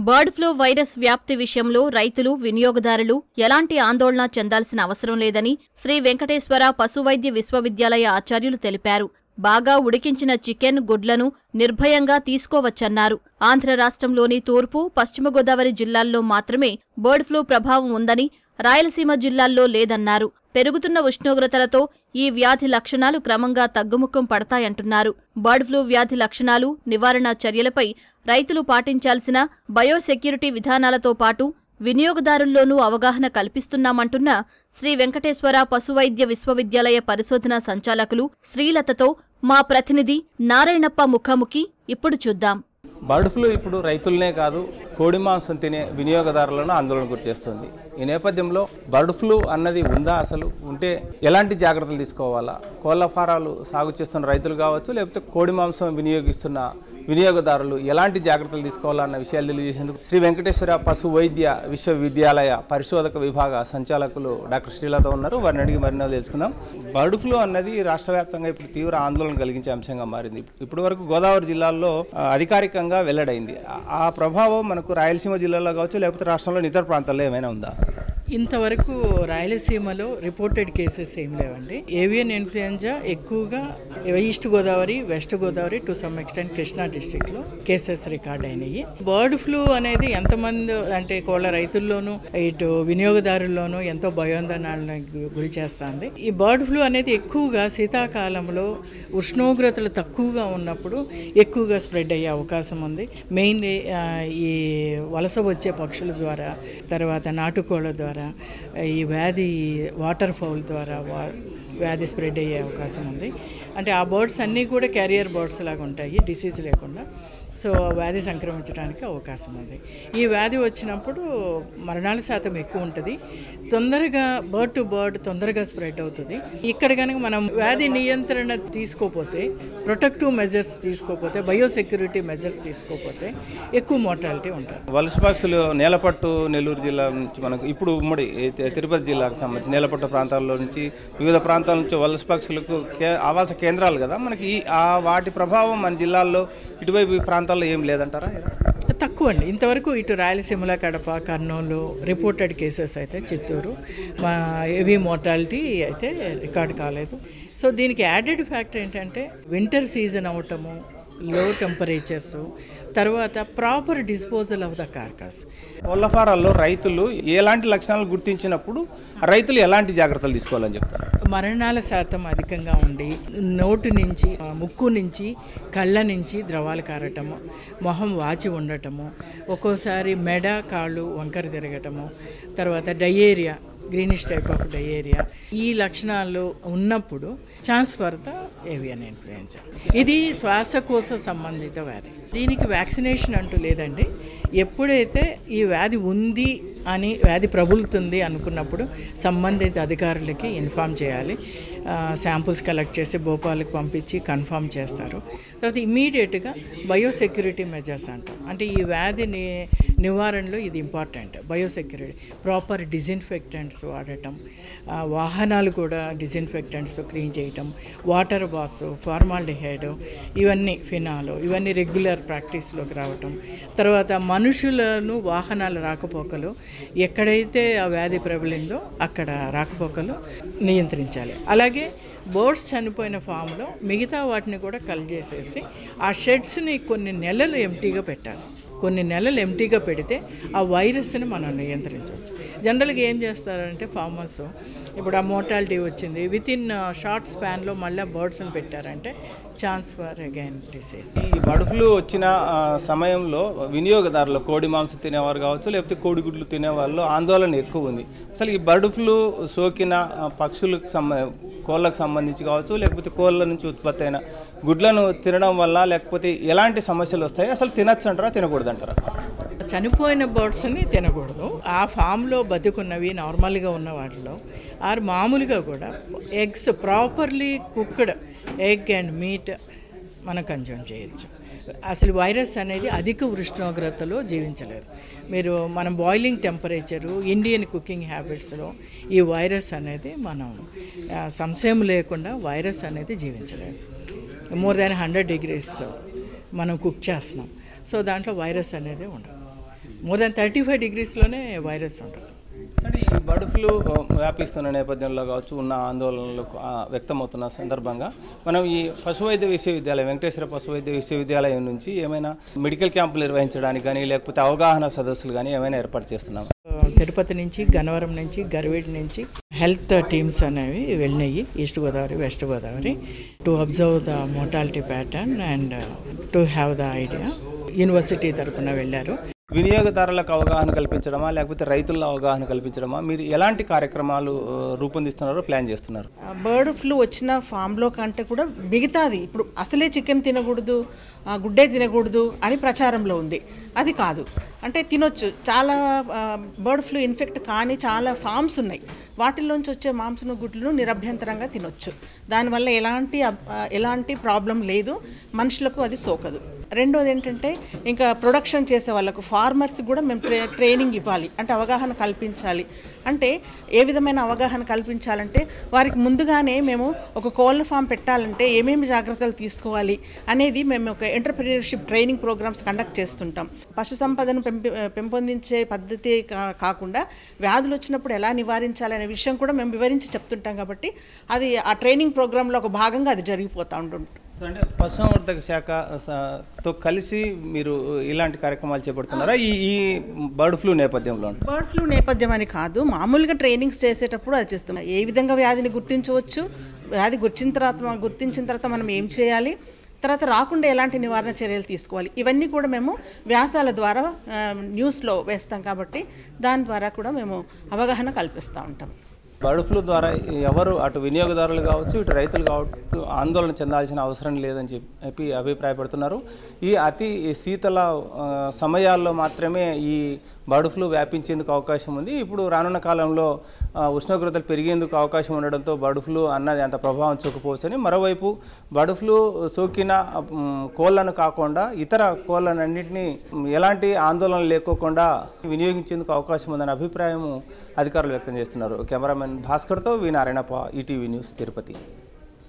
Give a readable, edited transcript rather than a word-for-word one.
Bird flu virus వ్యాప్తి విషయంలో రైతులు, వినియోగదారులు ఎలాంటి ఆందోళన చెందాల్సిన అవసరం లేదని శ్రీ వెంకటేశ్వర పశువైద్య విశ్వవిద్యాలయ ఆచార్యులు తెలిపారు. బాగా ఉడికించిన చికెన్, గుడ్లను నిర్భయంగా తీసుకోవచ్చన్నారు. ఆంధ్ర రాష్ట్రంలోని తూర్పు, పశ్చిమ గోదావరి జిల్లాల్లో మాత్రమే బర్డ్ ఫ్లూ ప్రభావం ఉందని, రాయలసీమ జిల్లాల్లో లేదన్నారు. పెరుగుతున్న ఉష్ణోగ్రతలతో ఈ వ్యాధి లక్షణాలు క్రమంగా తగ్గుముఖం పడతాయంటున్నారు. బర్డ్ ఫ్లూ వ్యాధి లక్షణాలు, నివారణ చర్యలపై రైతులు పాటించాల్సిన బయోసెక్యూరిటీ విధానాలతో పాటు వినియోగదారుల్లోనూ అవగాహన కల్పిస్తున్నామంటున్న శ్రీ వెంకటేశ్వర పశువైద్య విశ్వవిద్యాలయ పరిశోధనా సంచాలకులు శ్రీలతతో మా ప్రతినిధి నారాయణప్ప ముఖాముఖి ఇప్పుడు చూద్దాం. బర్డ్ ఫ్లూ ఇప్పుడు రైతులనే కాదు, కోడి మాంసం తినే వినియోగదారులను ఆందోళన గురిచేస్తుంది. ఈ నేపథ్యంలో బర్డ్ ఫ్లూ అన్నది ఉందా, అసలు ఉంటే ఎలాంటి జాగ్రత్తలు తీసుకోవాలా, కోళ్ల ఫారాలు సాగు చేస్తున్న రైతులు కావచ్చు, లేకపోతే కోడి మాంసం వినియోగిస్తున్న వినియోగదారులు ఎలాంటి జాగ్రత్తలు తీసుకోవాలన్న విషయాలు తెలియజేసేందుకు శ్రీ వెంకటేశ్వర పశు వైద్య విశ్వవిద్యాలయ పరిశోధక విభాగ సంచాలకులు డాక్టర్ శ్రీలత ఉన్నారు. వారిని అడిగి మరిన్నో తెలుసుకుందాం. బర్డ్ ఫ్లూ అన్నది రాష్ట్ర వ్యాప్తంగా ఇప్పుడు తీవ్ర ఆందోళన కలిగించే అంశంగా మారింది. ఇప్పటి వరకు గోదావరి జిల్లాల్లో అధికారికంగా వెల్లడైంది. ఆ ప్రభావం మనకు రాయలసీమ జిల్లాలో కావచ్చు, లేకపోతే రాష్ట్రంలోని ఇతర ప్రాంతాల్లో ఏమైనా ఉందా? ఇంతవరకు రాయలసీమలో రిపోర్టెడ్ కేసెస్ ఏం లేవండి. ఏవియన్ ఇన్ఫ్లుయెంజా ఎక్కువగా east Godavari, west Godavari, to some extent Krishna డిస్ట్రిక్ట్లో కేసెస్ రికార్డ్ అయినాయి. బర్డ్ ఫ్లూ అనేది ఎంతమంది అంటే కోళ్ళ రైతుల్లోనూ ఇటు వినియోగదారుల్లోనూ ఎంతో భయోందనాలకు గురి చేస్తుంది. ఈ బర్డ్ ఫ్లూ అనేది ఎక్కువగా శీతాకాలంలో ఉష్ణోగ్రతలు తక్కువగా ఉన్నప్పుడు ఎక్కువగా స్ప్రెడ్ అయ్యే అవకాశం ఉంది. మెయిన్లీ ఈ వలస వచ్చే పక్షుల ద్వారా, తర్వాత నాటుకోళ్ల ద్వారా, ఈ వ్యాధి వాటర్ ఫౌల్ ద్వారా వ్యాధి స్ప్రెడ్ అయ్యే అవకాశం ఉంది. అంటే ఆ బర్డ్స్ అన్నీ కూడా క్యారియర్ బర్డ్స్ లాగా ఉంటాయి, డిసీజ్ లేకుండా. సో వ్యాధి సంక్రమించడానికి అవకాశం ఉంది. ఈ వ్యాధి వచ్చినప్పుడు మరణాల శాతం ఎక్కువ ఉంటుంది. తొందరగా బర్డ్ టు బర్డ్ తొందరగా స్ప్రెడ్ అవుతుంది. ఇక్కడ కనుక మనం వ్యాధి నియంత్రణ తీసుకోపోతే, ప్రొటెక్టివ్ మెజర్స్ తీసుకోపోతే, బయోసెక్యూరిటీ మెజర్స్ తీసుకోపోతే ఎక్కువ మోర్టాలిటీ ఉంటుంది. వలస పక్షులు నేలపట్టు, నెల్లూరు జిల్లా నుంచి మనకు ఇప్పుడు ఉమ్మడి తిరుపతి జిల్లాకు సంబంధించి నేలపట్టు ప్రాంతాల్లో నుంచి వివిధ ప్రాంతాల నుంచి వలస పక్షులకు ఆవాస కేంద్రాలు కదా మనకి, వాటి ప్రభావం మన జిల్లాల్లో ఇటువైపు ప్రాంతాల్లో ఏం లేదంటారా? తక్కువ అండి. ఇంతవరకు ఇటు రాయలసీమల, కడప, కర్నూలు రిపోర్టెడ్ కేసెస్ అయితే, చిత్తూరు హెవీ మోర్టాలిటీ అయితే రికార్డ్ కాలేదు. సో దీనికి యాడెడ్ ఫ్యాక్టర్ ఏంటంటే వింటర్ సీజన్ అవటము, లో టెంపరేచర్స్, తర్వాత ప్రాపర్ డిస్పోజల్ ఆఫ్ ద కార్కాస్. కోళ్ల ఫారాల్లో రైతులు ఎలాంటి లక్షణాలు గుర్తించినప్పుడు రైతులు ఎలాంటి జాగ్రత్తలు తీసుకోవాలని చెప్తారు? మరణాల శాతం అధికంగా ఉండి, నోటు నుంచి, ముక్కు నుంచి, కళ్ళ నుంచి ద్రవాలు కారటము, మొహం వాచి ఉండటము, ఒక్కోసారి మెడ, కాళ్ళు వంకర తిరగటము, తర్వాత diarrhoea, greenish type of diarrhoea, ఈ లక్షణాలు ఉన్నప్పుడు chance for the avian influenza. ఇది శ్వాసకోశ సంబంధిత వ్యాధి. దీనికి వ్యాక్సినేషన్ అంటూ లేదండి. ఎప్పుడైతే ఈ వ్యాధి ఉంది అని, వ్యాధి ప్రబులుతుంది అనుకున్నప్పుడు సంబంధిత అధికారులకి ఇన్ఫామ్ చేయాలి. శాంపుల్స్ కలెక్ట్ చేసి భోపాల్కి పంపించి కన్ఫర్మ్ చేస్తారు. తర్వాత ఇమ్మీడియట్గా బయోసెక్యూరిటీ మెజర్స్ అంటాం. అంటే ఈ వ్యాధి నివారణలో ఇది ఇంపార్టెంట్. బయోసెక్యూరిటీ, ప్రాపర్ డిజిన్ఫెక్టెంట్స్ వాడటం, వాహనాలు కూడా డిజిన్ఫెక్టెంట్స్ క్లీన్ చేయటం, వాటర్ బాత్స్, ఫార్మాల్డిహైడ్, ఇవన్నీ ఫినాల్, ఇవన్నీ రెగ్యులర్ ప్రాక్టీస్లోకి రావటం. తర్వాత మనుషులను వాహనాల రాకపోకలు ఎక్కడైతే ఆ వ్యాధి ప్రబలిందో అక్కడ రాకపోకలు నియంత్రించాలి. అలాగే బర్డ్స్ చనిపోయిన ఫామ్లో మిగతా వాటిని కూడా కలిచేసేసి ఆ షెడ్స్ని కొన్ని నెలలు ఎంటీగా పెట్టాలి. కొన్ని నెలలు ఎంటీగా పెడితే ఆ వైరస్ని మనం నియంత్రించవచ్చు. జనరల్గా ఏం చేస్తారంటే ఫార్మర్స్, ఇప్పుడు ఆ మోర్టాలిటీ వచ్చింది, విత్ ఇన్ షార్ట్ స్పాన్లో మళ్ళీ బర్డ్స్ని పెట్టారంటే ఛాన్స్ ఫర్ అగైన్ డిసీజ్. ఈ బర్డ్ ఫ్లూ వచ్చిన సమయంలో వినియోగదారులు, కోడి మాంసం తినేవారు కావచ్చు, లేకపోతే కోడిగుడ్లు తినేవాళ్ళు ఆందోళన ఎక్కువ ఉంది. అసలు ఈ బర్డ్ ఫ్లూ సోకిన పక్షులకు కోళ్ళకు సంబంధించి కావచ్చు, లేకపోతే కోళ్ళ నుంచి ఉత్పత్తి అయిన గుడ్లను తినడం వల్ల లేకపోతే ఎలాంటి సమస్యలు వస్తాయి? అసలు తినచ్చు అంటారా, తినకూడదు అంటారా? చనిపోయిన బర్డ్స్ని తినకూడదు. ఆ ఫామ్లో బతుకున్నవి, నార్మల్గా ఉన్న వాటిలో ఆర్ మామూలుగా కూడా eggs, properly cooked egg and meet మనం కన్జ్యూమ్ చేయొచ్చు. అసలు వైరస్ అనేది అధిక ఉష్ణోగ్రతలో జీవించలేదు. మనం బాయిలింగ్ టెంపరేచరు, ఇండియన్ కుకింగ్ హ్యాబిట్స్లో ఈ వైరస్ అనేది మనం సంశయం లేకుండా వైరస్ అనేది జీవించలేదు. మోర్ దాన్ 100 degrees మనం కుక్ చేస్తున్నాం. సో దాంట్లో వైరస్ అనేది ఉండదు. మోర్ దాన్ 35 degreesలోనే వైరస్ ఉంటుంది. అంటే ఈ బర్డ్ ఫ్లూ వ్యాపిస్తున్న నేపథ్యంలో కావచ్చు, ఉన్న ఆందోళనలు వ్యక్తమవుతున్న సందర్భంగా మనం ఈ పశువైద్య విశ్వవిద్యాలయం, వెంకటేశ్వర పశువైద్య విశ్వవిద్యాలయం నుంచి ఏమైనా మెడికల్ క్యాంపులు నిర్వహించడానికి కానీ, లేకపోతే అవగాహన సదస్సులు కానీ ఏమైనా ఏర్పాటు చేస్తున్నాం? తిరుపతి నుంచి, గన్నవరం నుంచి, గరివేటి నుంచి హెల్త్ టీమ్స్ అనేవి వెళ్ళినాయి, east Godavari, west Godavari, to observe the mortality pattern and to have the idea. University తరఫున వెళ్ళారు. వినియోగదారులకు అవగాహన కల్పించడమా, లేకపోతే రైతుల్లో అవగాహన కల్పించడమా, మీరు ఎలాంటి కార్యక్రమాలు రూపొందిస్తున్నారో ప్లాన్ చేస్తున్నారు? బర్డ్ ఫ్లూ వచ్చిన ఫామ్లో కంటే కూడా మిగతాది ఇప్పుడు అసలే చికెన్ తినకూడదు, గుడ్డే తినకూడదు అని ప్రచారంలో ఉంది. అది కాదు, అంటే తినొచ్చు. చాలా బర్డ్ ఫ్లూ ఇన్ఫెక్ట్ కానీ చాలా ఫామ్స్ ఉన్నాయి. వాటిల్లోంచి వచ్చే మాంసను, గుడ్లను నిరభ్యంతరంగా తినొచ్చు. దానివల్ల ఎలాంటి ప్రాబ్లం లేదు, మనుషులకు అది సోకదు. రెండోది ఏంటంటే, ఇంకా ప్రొడక్షన్ చేసే వాళ్ళకు, ఫార్మర్స్కి కూడా మేము ట్రైనింగ్ ఇవ్వాలి, అంటే అవగాహన కల్పించాలి. అంటే ఏ విధమైన అవగాహన కల్పించాలంటే, వారికి ముందుగానే మేము ఒక కోళ్ళ ఫామ్ పెట్టాలంటే ఏమేమి జాగ్రత్తలు తీసుకోవాలి అనేది మేము ఒక ఎంటర్‌ప్రెన్యూర్‌షిప్ ట్రైనింగ్ ప్రోగ్రామ్స్ కండక్ట్ చేస్తుంటాం. పశు సంపదను పెంపొందించే పద్ధతి కాకుండా వ్యాధులు వచ్చినప్పుడు ఎలా నివారించాలనే విషయం కూడా మేము వివరించి చెప్తుంటాం. కాబట్టి అది ఆ ట్రైనింగ్ ప్రోగ్రాంలో ఒక భాగంగా అది జరిగిపోతూ ఉంటుంది. అంటే పశుసంవర్ధక శాఖతో కలిసి మీరు ఇలాంటి కార్యక్రమాలు చేపడుతున్నారా ఈ బర్డ్ ఫ్లూ నేపథ్యంలో? బర్డ్ ఫ్లూ నేపథ్యం అని కాదు, మామూలుగా ట్రైనింగ్స్ చేసేటప్పుడు అది చేస్తున్నాం. ఏ విధంగా వ్యాధిని గుర్తించవచ్చు, వ్యాధి గుర్తించిన తర్వాత మనం ఏం చేయాలి, తర్వాత రాకుండా ఎలాంటి నివారణ చర్యలు తీసుకోవాలి, ఇవన్నీ కూడా మేము వ్యాసాల ద్వారా న్యూస్లో వేస్తాం. కాబట్టి దాని ద్వారా కూడా మేము అవగాహన కల్పిస్తూ ఉంటాం. బర్డ్ ఫ్లూ ద్వారా ఎవరు, అటు వినియోగదారులు కావచ్చు, ఇటు రైతులు కావచ్చు, ఆందోళన చెందాల్సిన అవసరం లేదని చెప్పి అభిప్రాయపడుతున్నారు. ఈ అతి శీతల సమయాల్లో మాత్రమే ఈ బర్డ్ ఫ్లూ వ్యాపించేందుకు అవకాశం ఉంది. ఇప్పుడు రానున్న కాలంలో ఉష్ణోగ్రతలు పెరిగేందుకు అవకాశం ఉండడంతో బర్డ్ ఫ్లూ అన్నది అంత ప్రభావం చూపవచ్చని, మరోవైపు బర్డ్ ఫ్లూ సోకిన కోళ్లను కాకుండా ఇతర కోళ్లన్నింటినీ ఎలాంటి ఆందోళన లేకోకుండా వినియోగించేందుకు అవకాశం ఉందనే అభిప్రాయం అధికారులు వ్యక్తం చేస్తున్నారు. కెమెరామెన్ భాస్కర్తో వి నారాయణప్ప, ఈటీవీ న్యూస్, తిరుపతి.